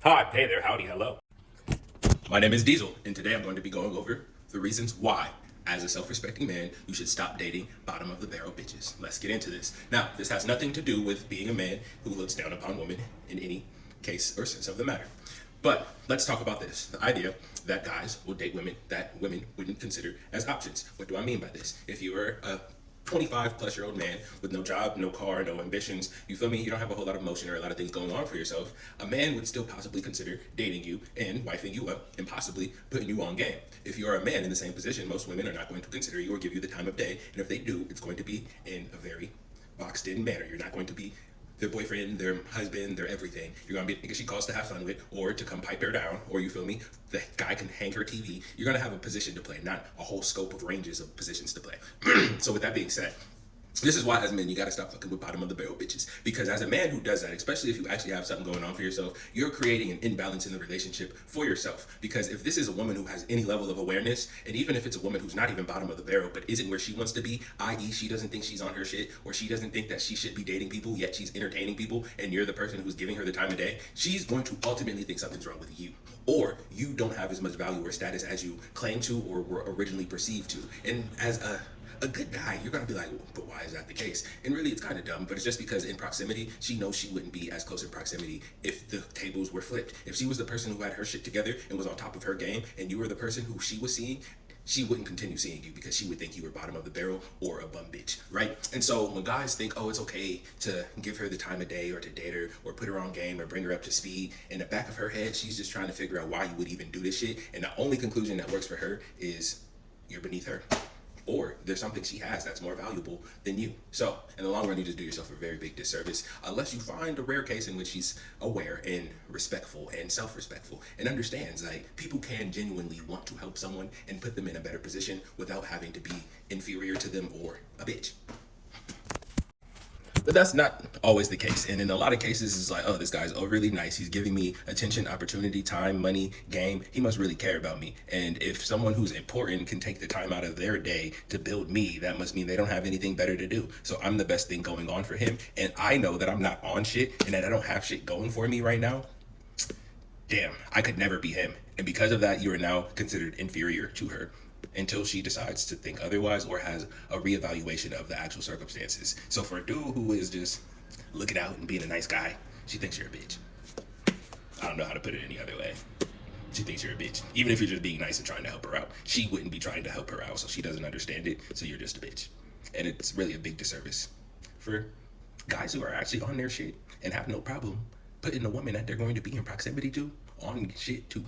Hi, hey there, howdy, hello. My name is Diesel, and today I'm going to be going over the reasons why, as a self-respecting man, you should stop dating bottom of the barrel bitches. Let's get into this. Now, this has nothing to do with being a man who looks down upon women in any case or sense of the matter. But let's talk about this. The idea that guys will date women that women wouldn't consider as options. What do I mean by this? If you were a 25 plus year old man with no job, no car, no ambitions, you feel me? You don't have a whole lot of motion or a lot of things going on for yourself. A man would still possibly consider dating you and wifing you up and possibly putting you on game. If you're a man in the same position, most women are not going to consider you or give you the time of day. And if they do, it's going to be in a very boxed in manner. You're not going to be their boyfriend, their husband, their everything. You're gonna be a nigga she calls to have fun with, or to come pipe her down, or you feel me? The guy can hang her TV. You're gonna have a position to play, not a whole scope of ranges of positions to play. So with that being said, this is why, as men, you gotta stop fucking with bottom of the barrel bitches. Because as a man who does that, especially if you actually have something going on for yourself, you're creating an imbalance in the relationship for yourself. Because if this is a woman who has any level of awareness, and even if it's a woman who's not even bottom of the barrel, but isn't where she wants to be, i.e., she doesn't think she's on her shit, or she doesn't think that she should be dating people, yet she's entertaining people, and you're the person who's giving her the time of day, she's going to ultimately think something's wrong with you. Or you don't have as much value or status as you claim to or were originally perceived to. And as a good guy, you're gonna be like, well, but why is that the case? And really, it's kind of dumb, but it's just because in proximity, she knows she wouldn't be as close in proximity if the tables were flipped. If she was the person who had her shit together and was on top of her game, and you were the person who she was seeing, she wouldn't continue seeing you because she would think you were bottom of the barrel or a bum bitch, right? And so when guys think, oh, it's okay to give her the time of day or to date her or put her on game or bring her up to speed, in the back of her head, she's just trying to figure out why you would even do this shit. And the only conclusion that works for her is you're beneath her, or there's something she has that's more valuable than you. So in the long run, you just do yourself a very big disservice unless you find a rare case in which she's aware and respectful and self-respectful and understands like people can genuinely want to help someone and put them in a better position without having to be inferior to them or a bitch. But that's not always the case. And in a lot of cases, it's like, oh, this guy's overly nice. He's giving me attention, opportunity, time, money, game. He must really care about me. And if someone who's important can take the time out of their day to build me, that must mean they don't have anything better to do. So I'm the best thing going on for him. And I know that I'm not on shit and that I don't have shit going for me right now. Damn, I could never be him. And because of that, you are now considered inferior to her until she decides to think otherwise or has a reevaluation of the actual circumstances. So for a dude who is just looking out and being a nice guy, she thinks you're a bitch. I don't know how to put it any other way. She thinks you're a bitch. Even if you're just being nice and trying to help her out, she wouldn't be trying to help her out, so she doesn't understand it, so you're just a bitch. And it's really a big disservice for guys who are actually on their shit and have no problem putting a woman that they're going to be in proximity to on shit too.